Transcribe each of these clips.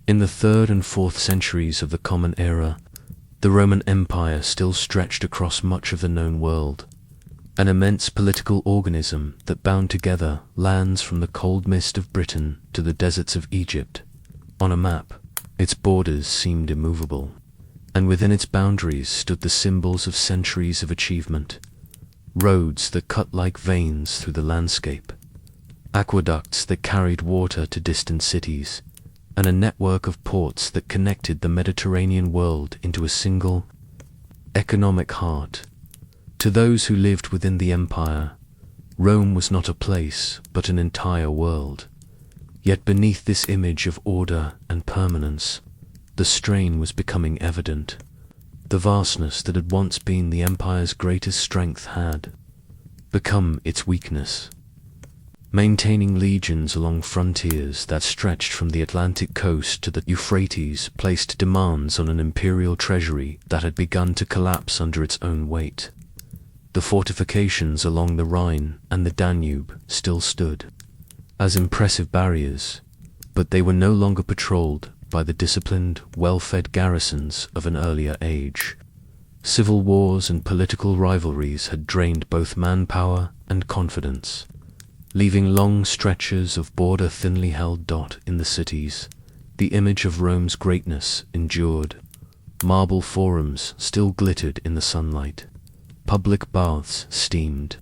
In the 3rd and 4th centuries of the Common Era, the Roman Empire still stretched across much of the known world, an immense political organism that bound together lands from the cold mist of Britain to the deserts of Egypt. On a map, its borders seemed immovable, and within its boundaries stood the symbols of centuries of achievement: roads that cut like veins through the landscape, aqueducts that carried water to distant cities, and a network of ports that connected the Mediterranean world into a single economic heart. To those who lived within the empire, Rome was not a place, but an entire world. Yet beneath this image of order and permanence, the strain was becoming evident. The vastness that had once been the empire's greatest strength had become its weakness. Maintaining legions along frontiers that stretched from the Atlantic coast to the Euphrates placed demands on an imperial treasury that had begun to collapse under its own weight. The fortifications along the Rhine and the Danube still stood as impressive barriers, but they were no longer patrolled by the disciplined, well-fed garrisons of an earlier age. Civil wars and political rivalries had drained both manpower and confidence, leaving long stretches of border thinly held in the cities. The image of Rome's greatness endured. Marble forums still glittered in the sunlight. Public baths steamed.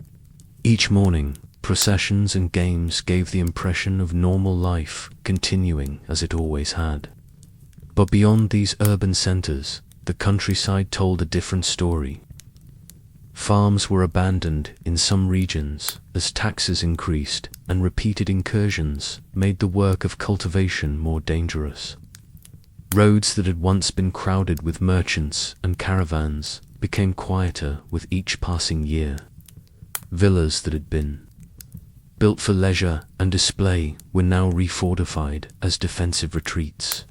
Each morning, processions and games gave the impression of normal life continuing as it always had. But beyond these urban centers, the countryside told a different story. Farms were abandoned in some regions as taxes increased, and repeated incursions made the work of cultivation more dangerous. Roads that had once been crowded with merchants and caravans became quieter with each passing year. Villas that had been built for leisure and display were now refortified as defensive retreats.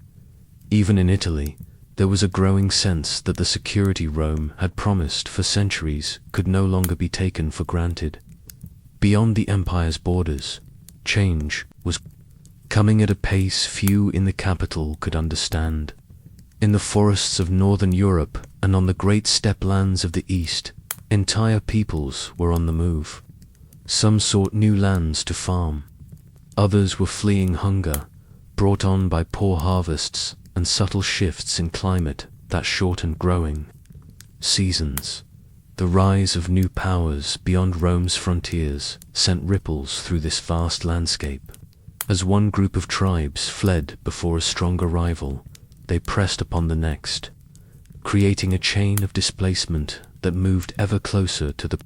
Even in Italy, there was a growing sense that the security Rome had promised for centuries could no longer be taken for granted. Beyond the empire's borders, change was coming at a pace few in the capital could understand. In the forests of northern Europe and on the great steppe lands of the east, entire peoples were on the move. Some sought new lands to farm. Others were fleeing hunger, brought on by poor harvests and subtle shifts in climate that shortened growing seasons. The rise of new powers beyond Rome's frontiers sent ripples through this vast landscape. As one group of tribes fled before a stronger rival, they pressed upon the next, creating a chain of displacement that moved ever closer to the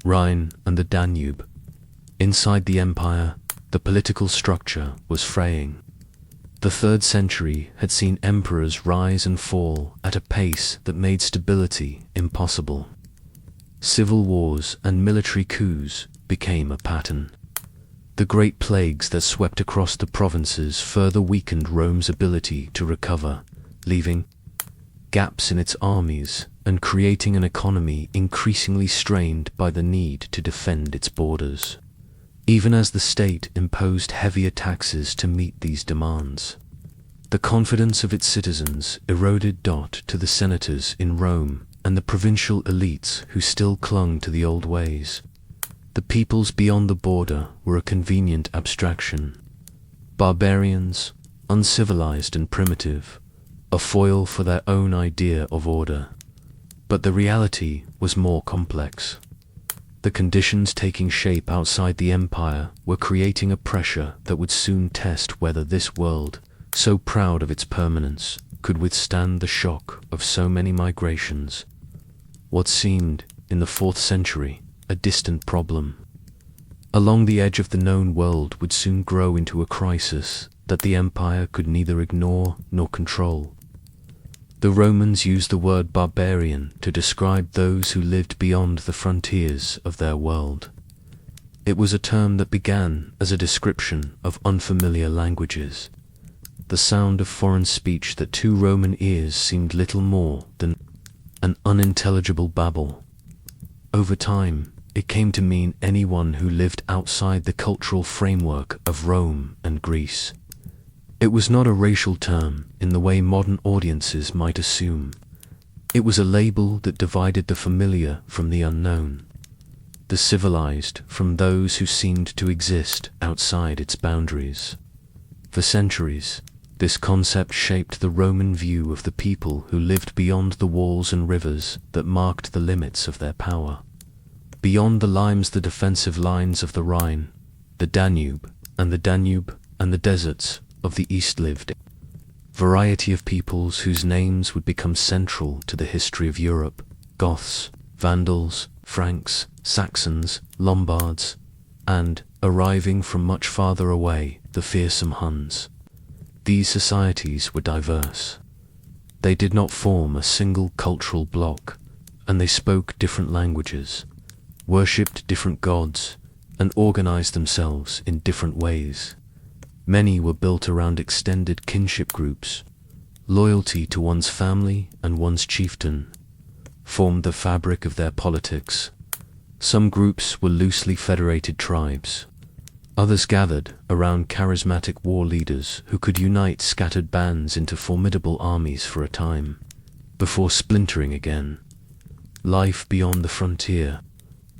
Rhine and the Danube. Inside the empire, the political structure was fraying. The 3rd century had seen emperors rise and fall at a pace that made stability impossible. Civil wars and military coups became a pattern. The great plagues that swept across the provinces further weakened Rome's ability to recover, leaving gaps in its armies and creating an economy increasingly strained by the need to defend its borders. Even as the state imposed heavier taxes to meet these demands, the confidence of its citizens eroded to the senators in Rome and the provincial elites who still clung to the old ways. The peoples beyond the border were a convenient abstraction. Barbarians, uncivilized and primitive, a foil for their own idea of order. But the reality was more complex. The conditions taking shape outside the empire were creating a pressure that would soon test whether this world, so proud of its permanence, could withstand the shock of so many migrations. What seemed, in the 4th century, a distant problem along the edge of the known world would soon grow into a crisis that the empire could neither ignore nor control. The Romans used the word barbarian to describe those who lived beyond the frontiers of their world. It was a term that began as a description of unfamiliar languages, the sound of foreign speech that to Roman ears seemed little more than an unintelligible babble. Over time, it came to mean anyone who lived outside the cultural framework of Rome and Greece. It was not a racial term in the way modern audiences might assume. It was a label that divided the familiar from the unknown, the civilized from those who seemed to exist outside its boundaries. For centuries, this concept shaped the Roman view of the people who lived beyond the walls and rivers that marked the limits of their power. Beyond the limes, the defensive lines of the Rhine, the Danube and the deserts of the east lived a variety of peoples whose names would become central to the history of Europe: Goths, Vandals, Franks, Saxons, Lombards, and, arriving from much farther away, the fearsome Huns. These societies were diverse. They did not form a single cultural bloc, and they spoke different languages, worshipped different gods, and organized themselves in different ways. Many were built around extended kinship groups. Loyalty to one's family and one's chieftain formed the fabric of their politics. Some groups were loosely federated tribes. Others gathered around charismatic war leaders who could unite scattered bands into formidable armies for a time, before splintering again. Life beyond the frontier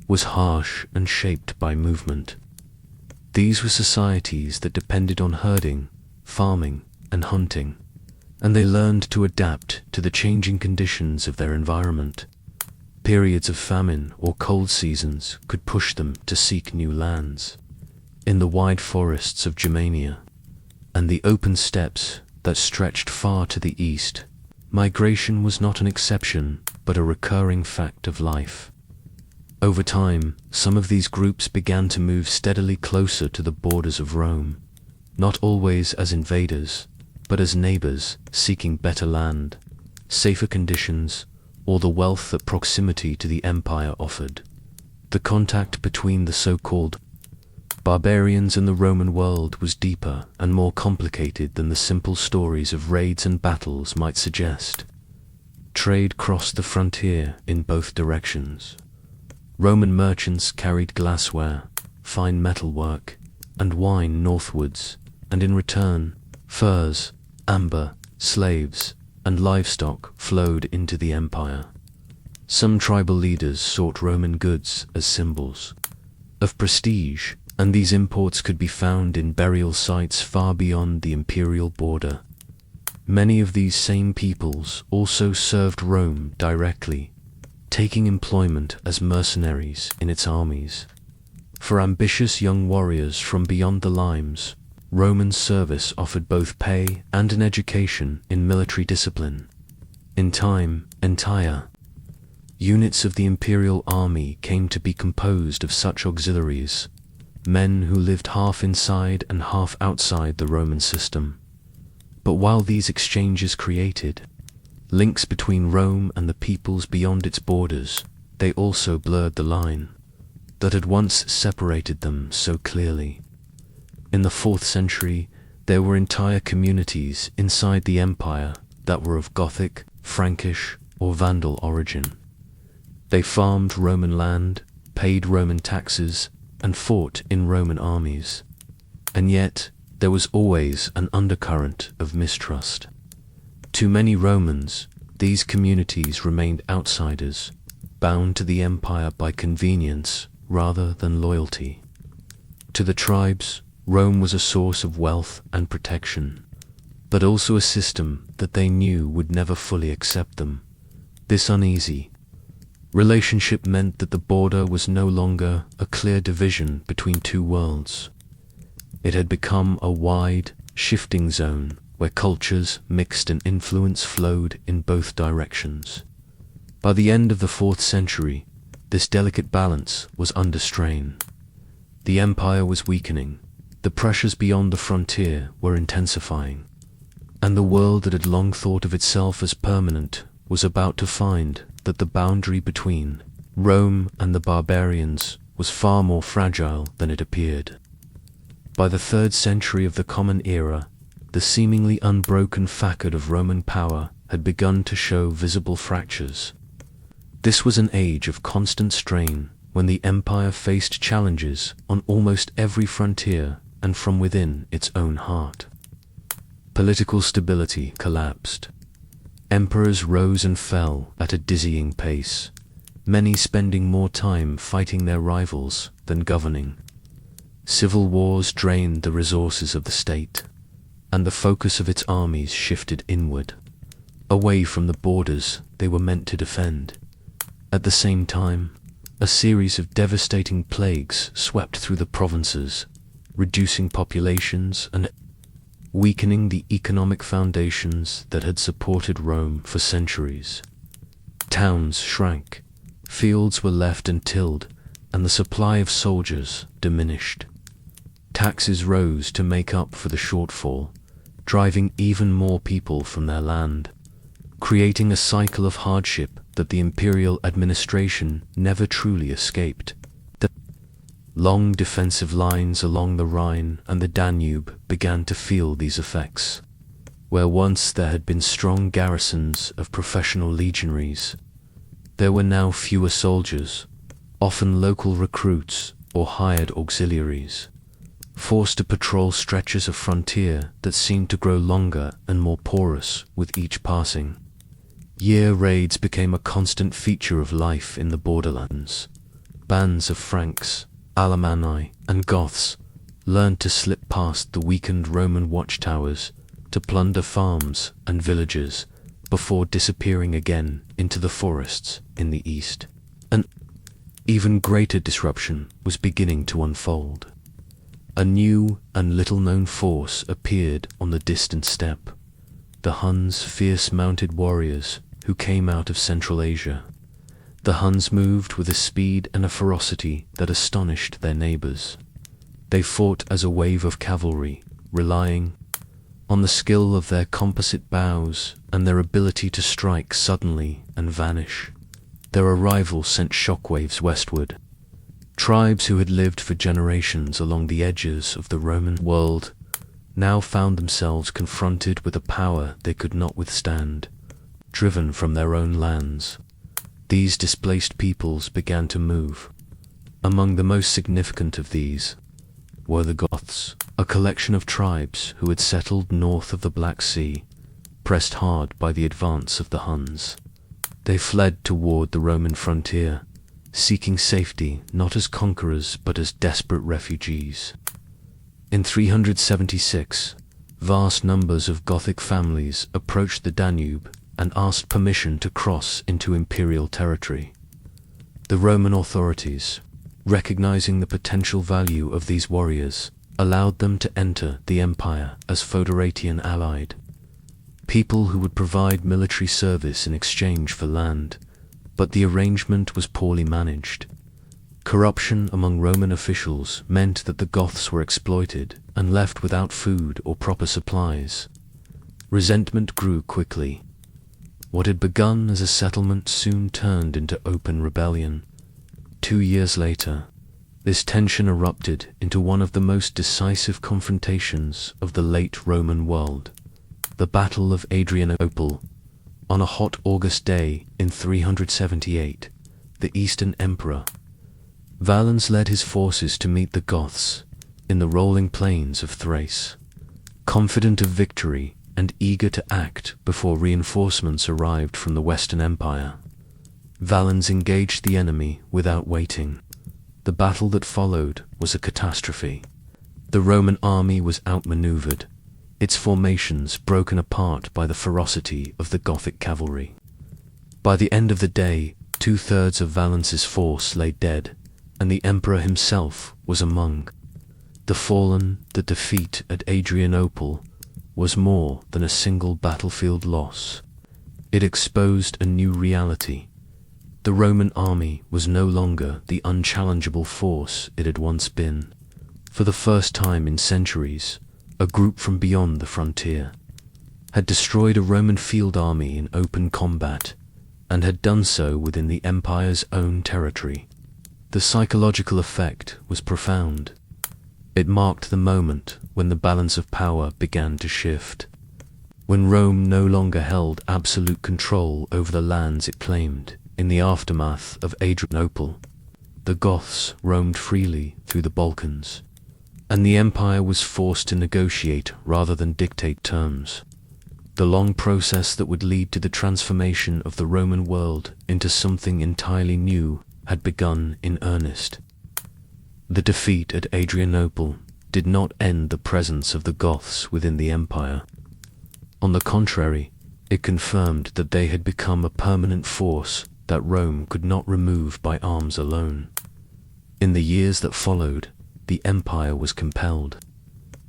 was harsh and shaped by movement. These were societies that depended on herding, farming, and hunting, and they learned to adapt to the changing conditions of their environment. Periods of famine or cold seasons could push them to seek new lands. In the wide forests of Germania and the open steppes that stretched far to the east, migration was not an exception but a recurring fact of life. Over time, some of these groups began to move steadily closer to the borders of Rome, not always as invaders, but as neighbors seeking better land, safer conditions, or the wealth that proximity to the empire offered. The contact between the so-called barbarians and the Roman world was deeper and more complicated than the simple stories of raids and battles might suggest. Trade crossed the frontier in both directions. Roman merchants carried glassware, fine metalwork, and wine northwards, and in return, furs, amber, slaves, and livestock flowed into the empire. Some tribal leaders sought Roman goods as symbols of prestige, and these imports could be found in burial sites far beyond the imperial border. Many of these same peoples also served Rome directly, taking employment as mercenaries in its armies. For ambitious young warriors from beyond the limes, Roman service offered both pay and an education in military discipline. In time, entire units of the imperial army came to be composed of such auxiliaries, men who lived half inside and half outside the Roman system. But while these exchanges created links between Rome and the peoples beyond its borders, they also blurred the line that had once separated them so clearly. In the 4th century, there were entire communities inside the empire that were of Gothic, Frankish, or Vandal origin. They farmed Roman land, paid Roman taxes, and fought in Roman armies. And yet, there was always an undercurrent of mistrust. To many Romans, these communities remained outsiders, bound to the empire by convenience rather than loyalty. To the tribes, Rome was a source of wealth and protection, but also a system that they knew would never fully accept them. This uneasy relationship meant that the border was no longer a clear division between two worlds. It had become a wide, shifting zone where cultures mixed and influence flowed in both directions. By the end of the 4th century, this delicate balance was under strain. The empire was weakening, the pressures beyond the frontier were intensifying, and the world that had long thought of itself as permanent was about to find that the boundary between Rome and the barbarians was far more fragile than it appeared. By the 3rd century of the Common Era, the seemingly unbroken facade of Roman power had begun to show visible fractures. This was an age of constant strain when the empire faced challenges on almost every frontier and from within its own heart. Political stability collapsed. Emperors rose and fell at a dizzying pace, many spending more time fighting their rivals than governing. Civil wars drained the resources of the state, and the focus of its armies shifted inward, away from the borders they were meant to defend. At the same time, a series of devastating plagues swept through the provinces, reducing populations and weakening the economic foundations that had supported Rome for centuries. Towns shrank, fields were left untilled, and the supply of soldiers diminished. Taxes rose to make up for the shortfall, driving even more people from their land, creating a cycle of hardship that the imperial administration never truly escaped. The long defensive lines along the Rhine and the Danube began to feel these effects. Where once there had been strong garrisons of professional legionaries, there were now fewer soldiers, often local recruits or hired auxiliaries, forced to patrol stretches of frontier that seemed to grow longer and more porous with each passing year. Raids became a constant feature of life in the borderlands. Bands of Franks, Alemanni, and Goths learned to slip past the weakened Roman watchtowers to plunder farms and villages before disappearing again into the forests in the east. An even greater disruption was beginning to unfold. A new and little-known force appeared on the distant steppe, the Huns, fierce mounted warriors who came out of Central Asia. The Huns moved with a speed and a ferocity that astonished their neighbors. They fought as a wave of cavalry, relying on the skill of their composite bows and their ability to strike suddenly and vanish. Their arrival sent shockwaves westward. Tribes who had lived for generations along the edges of the Roman world now found themselves confronted with a power they could not withstand, driven from their own lands. These displaced peoples began to move. Among the most significant of these were the Goths, a collection of tribes who had settled north of the Black Sea, pressed hard by the advance of the Huns. They fled toward the Roman frontier, seeking safety not as conquerors but as desperate refugees. In 376, vast numbers of Gothic families approached the Danube and asked permission to cross into imperial territory. The Roman authorities, recognizing the potential value of these warriors, allowed them to enter the empire as Foederatian allied, people who would provide military service in exchange for land. But the arrangement was poorly managed. Corruption among Roman officials meant that the Goths were exploited and left without food or proper supplies. Resentment grew quickly. What had begun as a settlement soon turned into open rebellion. 2 years later, this tension erupted into one of the most decisive confrontations of the late Roman world, the Battle of Adrianople. On a hot August day in 378, the Eastern Emperor Valens led his forces to meet the Goths in the rolling plains of Thrace. Confident of victory and eager to act before reinforcements arrived from the Western Empire, Valens engaged the enemy without waiting. The battle that followed was a catastrophe. The Roman army was outmaneuvered, its formations broken apart by the ferocity of the Gothic cavalry. By the end of the day, 2/3 of Valens's force lay dead, and the emperor himself was among the fallen. The defeat at Adrianople was more than a single battlefield loss. It exposed a new reality. The Roman army was no longer the unchallengeable force it had once been. For the first time in centuries, a group from beyond the frontier had destroyed a Roman field army in open combat, and had done so within the empire's own territory. The psychological effect was profound. It marked the moment when the balance of power began to shift, when Rome no longer held absolute control over the lands it claimed. In the aftermath of Adrianople, the Goths roamed freely through the Balkans, and the empire was forced to negotiate rather than dictate terms. The long process that would lead to the transformation of the Roman world into something entirely new had begun in earnest. The defeat at Adrianople did not end the presence of the Goths within the empire. On the contrary, it confirmed that they had become a permanent force that Rome could not remove by arms alone. In the years that followed, the empire was compelled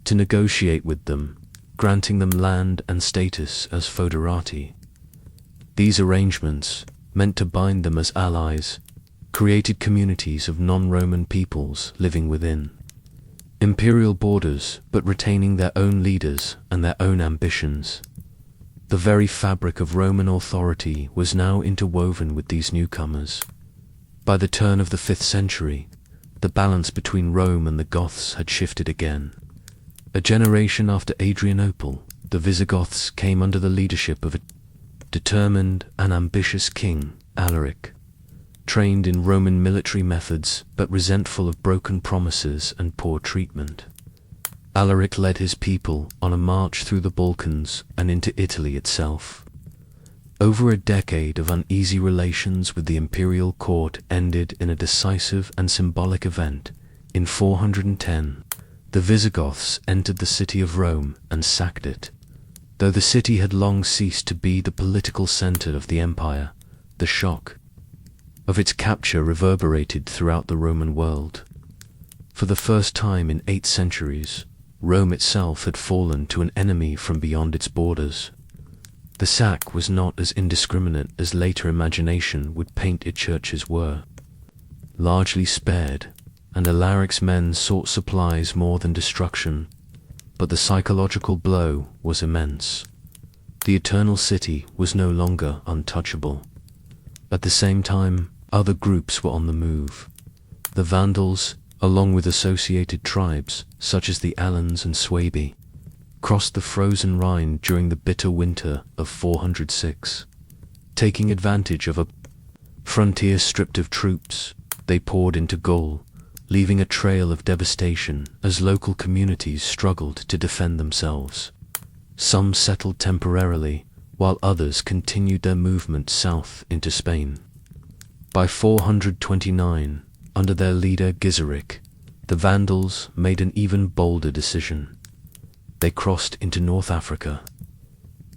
to negotiate with them, granting them land and status as foederati. These arrangements, meant to bind them as allies, created communities of non-Roman peoples living within imperial borders but retaining their own leaders and their own ambitions. The very fabric of Roman authority was now interwoven with these newcomers. By the turn of the 5th century, the balance between Rome and the Goths had shifted again. A generation after Adrianople, the Visigoths came under the leadership of a determined and ambitious king, Alaric, trained in Roman military methods but resentful of broken promises and poor treatment. Alaric led his people on a march through the Balkans and into Italy itself. Over a decade of uneasy relations with the imperial court ended in a decisive and symbolic event. In 410, the Visigoths entered the city of Rome and sacked it. Though the city had long ceased to be the political center of the empire, the shock of its capture reverberated throughout the Roman world. For the first time in 8 centuries, Rome itself had fallen to an enemy from beyond its borders. The sack was not as indiscriminate as later imagination would paint its churches were. Largely spared, and Alaric's men sought supplies more than destruction, but the psychological blow was immense. The Eternal City was no longer untouchable. At the same time, other groups were on the move. The Vandals, along with associated tribes such as the Alans and Suebi, crossed the frozen Rhine during the bitter winter of 406. Taking advantage of a frontier stripped of troops, they poured into Gaul, leaving a trail of devastation as local communities struggled to defend themselves. Some settled temporarily, while others continued their movement south into Spain. By 429, under their leader Gizeric, the Vandals made an even bolder decision. They crossed into North Africa.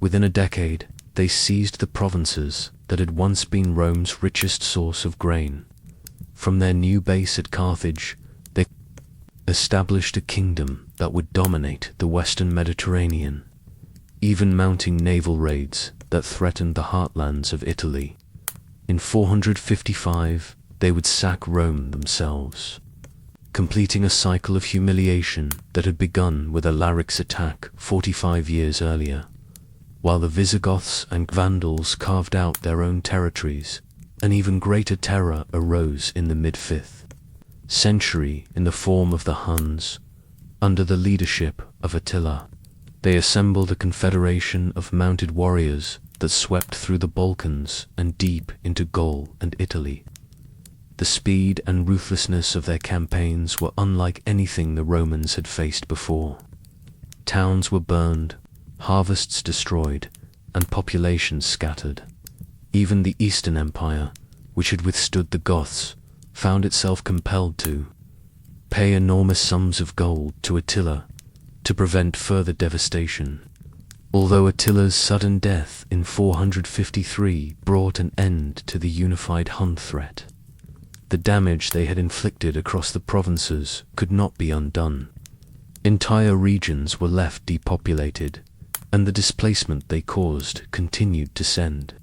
Within a decade, they seized the provinces that had once been Rome's richest source of grain. From their new base at Carthage, they established a kingdom that would dominate the western Mediterranean, even mounting naval raids that threatened the heartlands of Italy. In 455, they would sack Rome themselves, completing a cycle of humiliation that had begun with Alaric's attack 45 years earlier. While the Visigoths and Vandals carved out their own territories, an even greater terror arose in the mid-5th century in the form of the Huns. Under the leadership of Attila, they assembled a confederation of mounted warriors that swept through the Balkans and deep into Gaul and Italy. The speed and ruthlessness of their campaigns were unlike anything the Romans had faced before. Towns were burned, harvests destroyed, and populations scattered. Even the Eastern Empire, which had withstood the Goths, found itself compelled to pay enormous sums of gold to Attila to prevent further devastation. Although Attila's sudden death in 453 brought an end to the unified Hun threat, the damage they had inflicted across the provinces could not be undone. Entire regions were left depopulated, and the displacement they caused continued to send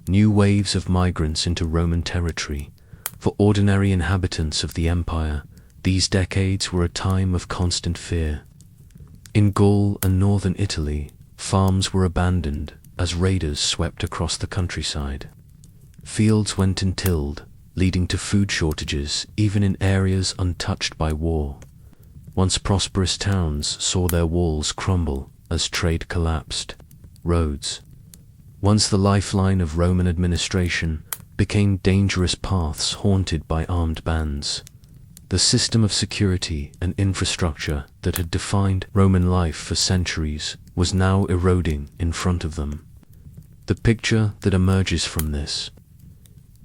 new waves of migrants into Roman territory. For ordinary inhabitants of the empire, these decades were a time of constant fear. In Gaul and northern Italy, farms were abandoned as raiders swept across the countryside. Fields went untilled, leading to food shortages even in areas untouched by war. Once prosperous towns saw their walls crumble as trade collapsed. Roads, once the lifeline of Roman administration, became dangerous paths haunted by armed bands. The system of security and infrastructure that had defined Roman life for centuries was now eroding in front of them. The picture that emerges from this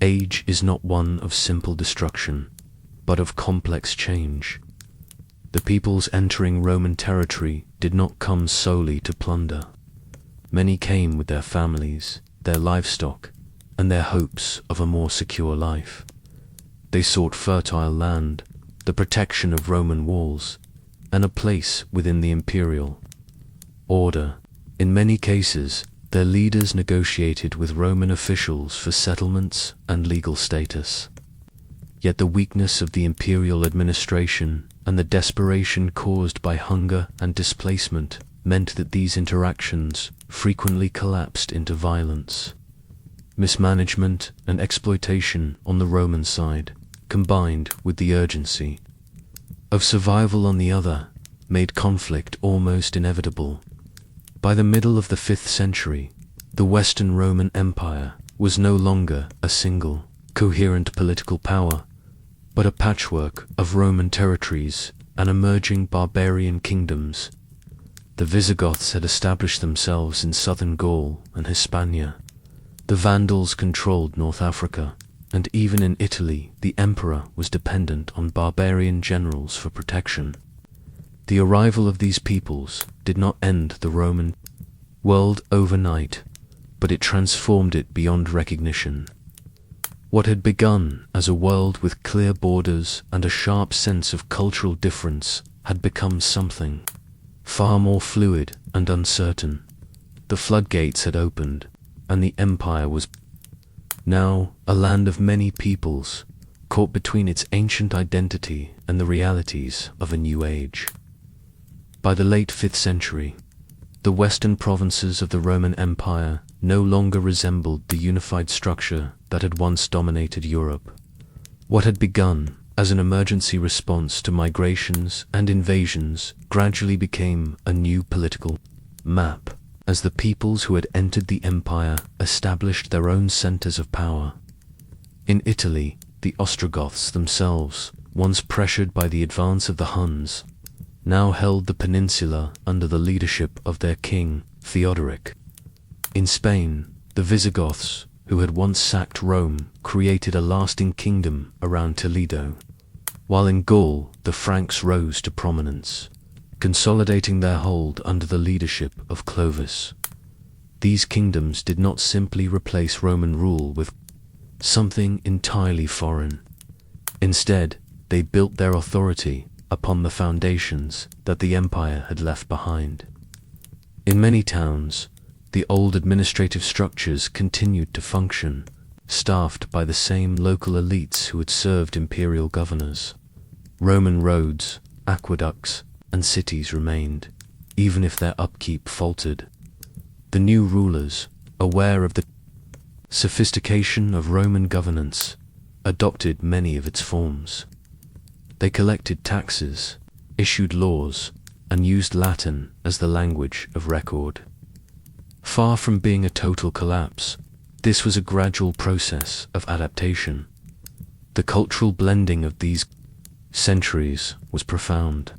age is not one of simple destruction, but of complex change. The peoples entering Roman territory did not come solely to plunder. Many came with their families, their livestock, and their hopes of a more secure life. They sought fertile land, the protection of Roman walls, and a place within the imperial order. In many cases, their leaders negotiated with Roman officials for settlements and legal status. Yet the weakness of the imperial administration and the desperation caused by hunger and displacement meant that these interactions frequently collapsed into violence. Mismanagement and exploitation on the Roman side, combined with the urgency of survival on the other, made conflict almost inevitable. By the middle of the 5th century, the Western Roman Empire was no longer a single, coherent political power, but a patchwork of Roman territories and emerging barbarian kingdoms. The Visigoths had established themselves in southern Gaul and Hispania. The Vandals controlled North Africa, and even in Italy the emperor was dependent on barbarian generals for protection. The arrival of these peoples did not end the Roman world overnight, but it transformed it beyond recognition. What had begun as a world with clear borders and a sharp sense of cultural difference had become something far more fluid and uncertain. The floodgates had opened, and the empire was now a land of many peoples, caught between its ancient identity and the realities of a new age. By the late 5th century, the western provinces of the Roman Empire no longer resembled the unified structure that had once dominated Europe. What had begun as an emergency response to migrations and invasions gradually became a new political map, as the peoples who had entered the empire established their own centers of power. In Italy, the Ostrogoths themselves, once pressured by the advance of the Huns, now held the peninsula under the leadership of their king, Theodoric. In Spain, the Visigoths, who had once sacked Rome, created a lasting kingdom around Toledo, while in Gaul the Franks rose to prominence, consolidating their hold under the leadership of Clovis. These kingdoms did not simply replace Roman rule with something entirely foreign. Instead, they built their authority upon the foundations that the empire had left behind. In many towns, the old administrative structures continued to function, staffed by the same local elites who had served imperial governors. Roman roads, aqueducts, and cities remained, even if their upkeep faltered. The new rulers, aware of the sophistication of Roman governance, adopted many of its forms. They collected taxes, issued laws, and used Latin as the language of record. Far from being a total collapse, this was a gradual process of adaptation. The cultural blending of these centuries was profound.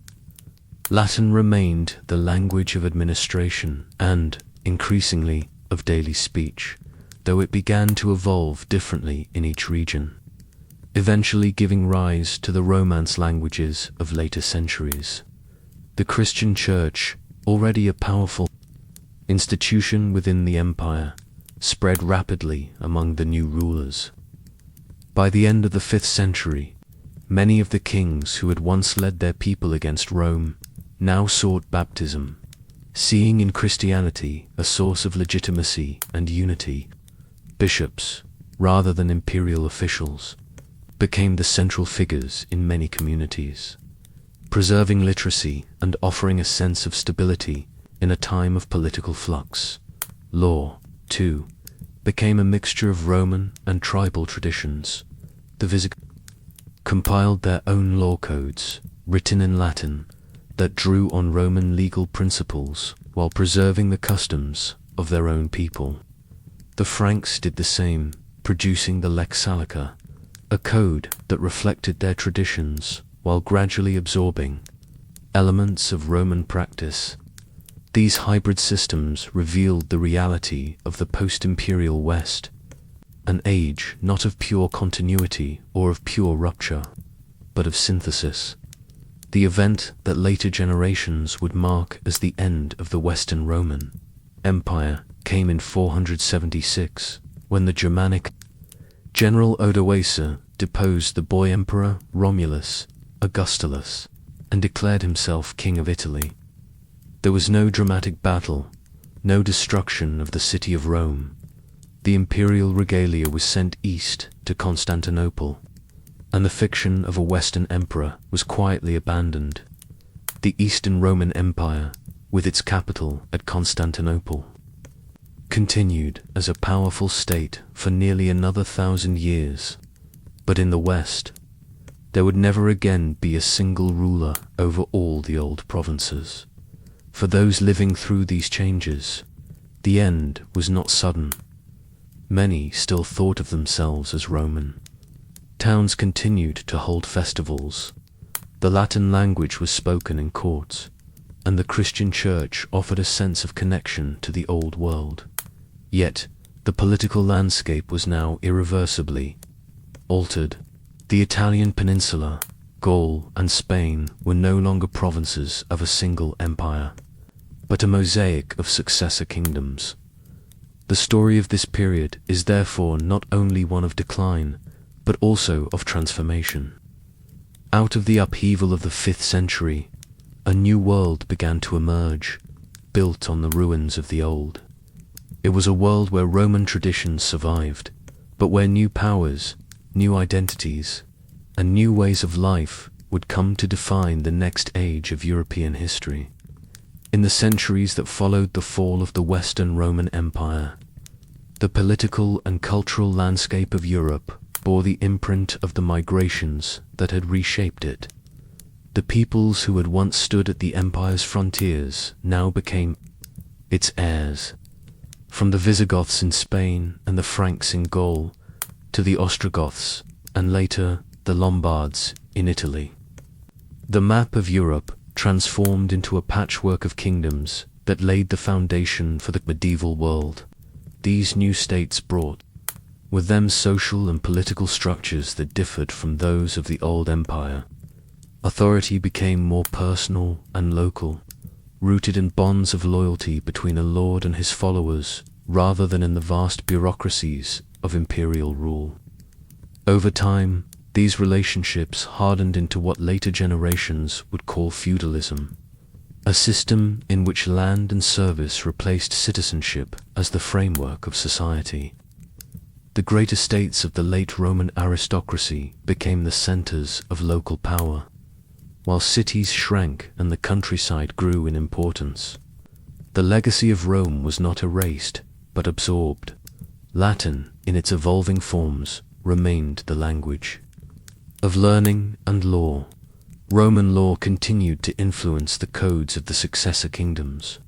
Latin remained the language of administration and, increasingly, of daily speech, though it began to evolve differently in each region, eventually giving rise to the Romance languages of later centuries. The Christian Church, already a powerful institution within the empire, spread rapidly among the new rulers. By the end of the 5th century, many of the kings who had once led their people against Rome now sought baptism, seeing in Christianity a source of legitimacy and unity. Bishops, rather than imperial officials, became the central figures in many communities, preserving literacy and offering a sense of stability in a time of political flux. Law, too, became a mixture of Roman and tribal traditions. The Visigoths compiled their own law codes, written in Latin, that drew on Roman legal principles while preserving the customs of their own people. The Franks did the same, producing the Lex Salica, a code that reflected their traditions while gradually absorbing elements of Roman practice. These hybrid systems revealed the reality of the post-imperial West, an age not of pure continuity or of pure rupture, but of synthesis. The event that later generations would mark as the end of the Western Roman Empire came in 476, when the Germanic general Odoacer deposed the boy emperor Romulus Augustulus and declared himself king of Italy. There was no dramatic battle, no destruction of the city of Rome. The imperial regalia was sent east to Constantinople, and the fiction of a Western emperor was quietly abandoned. The Eastern Roman Empire, with its capital at Constantinople, continued as a powerful state for nearly another 1,000 years. But in the West, there would never again be a single ruler over all the old provinces. For those living through these changes, the end was not sudden. Many still thought of themselves as Roman. Towns continued to hold festivals. The Latin language was spoken in courts, and the Christian Church offered a sense of connection to the old world. Yet, the political landscape was now irreversibly altered. The Italian peninsula, Gaul, and Spain were no longer provinces of a single empire, but a mosaic of successor kingdoms. The story of this period is therefore not only one of decline, but also of transformation. Out of the upheaval of the 5th century, a new world began to emerge, built on the ruins of the old. It was a world where Roman traditions survived, but where new powers, new identities, and new ways of life would come to define the next age of European history. In the centuries that followed the fall of the Western Roman Empire, the political and cultural landscape of Europe bore the imprint of the migrations that had reshaped it. The peoples who had once stood at the empire's frontiers now became its heirs. From the Visigoths in Spain and the Franks in Gaul, to the Ostrogoths, and later the Lombards in Italy. The map of Europe transformed into a patchwork of kingdoms that laid the foundation for the medieval world. These new states brought with them social and political structures that differed from those of the old empire. Authority became more personal and local, rooted in bonds of loyalty between a lord and his followers, rather than in the vast bureaucracies of imperial rule. Over time, these relationships hardened into what later generations would call feudalism, a system in which land and service replaced citizenship as the framework of society. The great estates of the late Roman aristocracy became the centers of local power, while cities shrank and the countryside grew in importance. The legacy of Rome was not erased, but absorbed. Latin, in its evolving forms, remained the language of learning and law. Roman law continued to influence the codes of the successor kingdoms.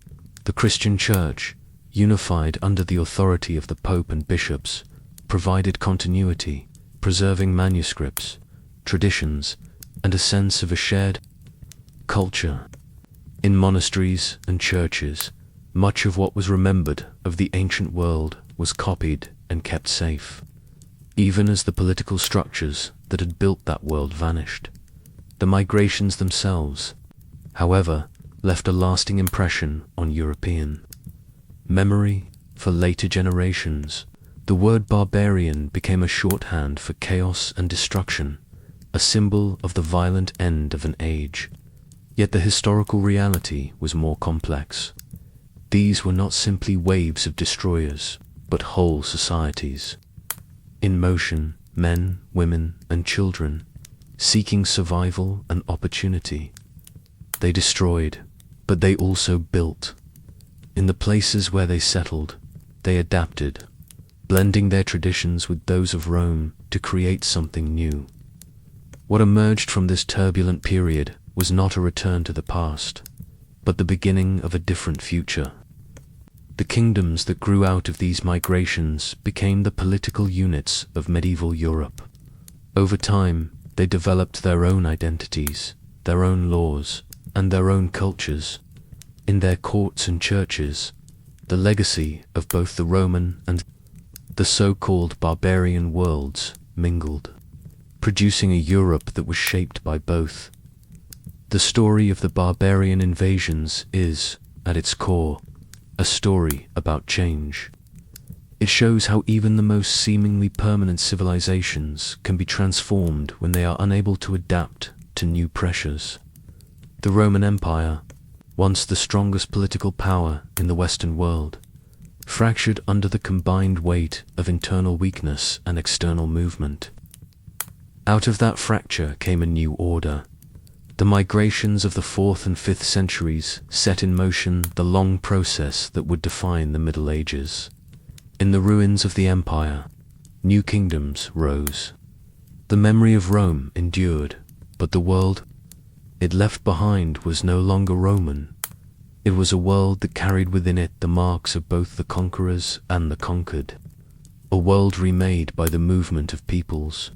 The Christian Church, unified under the authority of the Pope and bishops, provided continuity, preserving manuscripts, traditions, and a sense of a shared culture. In monasteries and churches, much of what was remembered of the ancient world was copied and kept safe, even as the political structures that had built that world vanished. The migrations themselves, however, left a lasting impression on European memory for later generations. The word barbarian became a shorthand for chaos and destruction, a symbol of the violent end of an age. Yet the historical reality was more complex. These were not simply waves of destroyers, but whole societies in motion, men, women, and children, seeking survival and opportunity. They destroyed, but they also built. In the places where they settled, they adapted, blending their traditions with those of Rome to create something new. What emerged from this turbulent period was not a return to the past, but the beginning of a different future. The kingdoms that grew out of these migrations became the political units of medieval Europe. Over time, They developed their own identities, their own laws, and their own cultures. In their courts and churches, the legacy of both the Roman and the so-called barbarian worlds mingled, producing a Europe that was shaped by both. The story of the Barbarian Invasions is, at its core, a story about change. It shows how even the most seemingly permanent civilizations can be transformed when they are unable to adapt to new pressures. The Roman Empire, once the strongest political power in the Western world, fractured under the combined weight of internal weakness and external movement. Out of that fracture came a new order. The migrations of the 4th and 5th centuries set in motion the long process that would define the Middle Ages. In the ruins of the empire, new kingdoms rose. The memory of Rome endured, but the world it left behind was no longer Roman. It was a world that carried within it the marks of both the conquerors and the conquered. A world remade by the movement of peoples,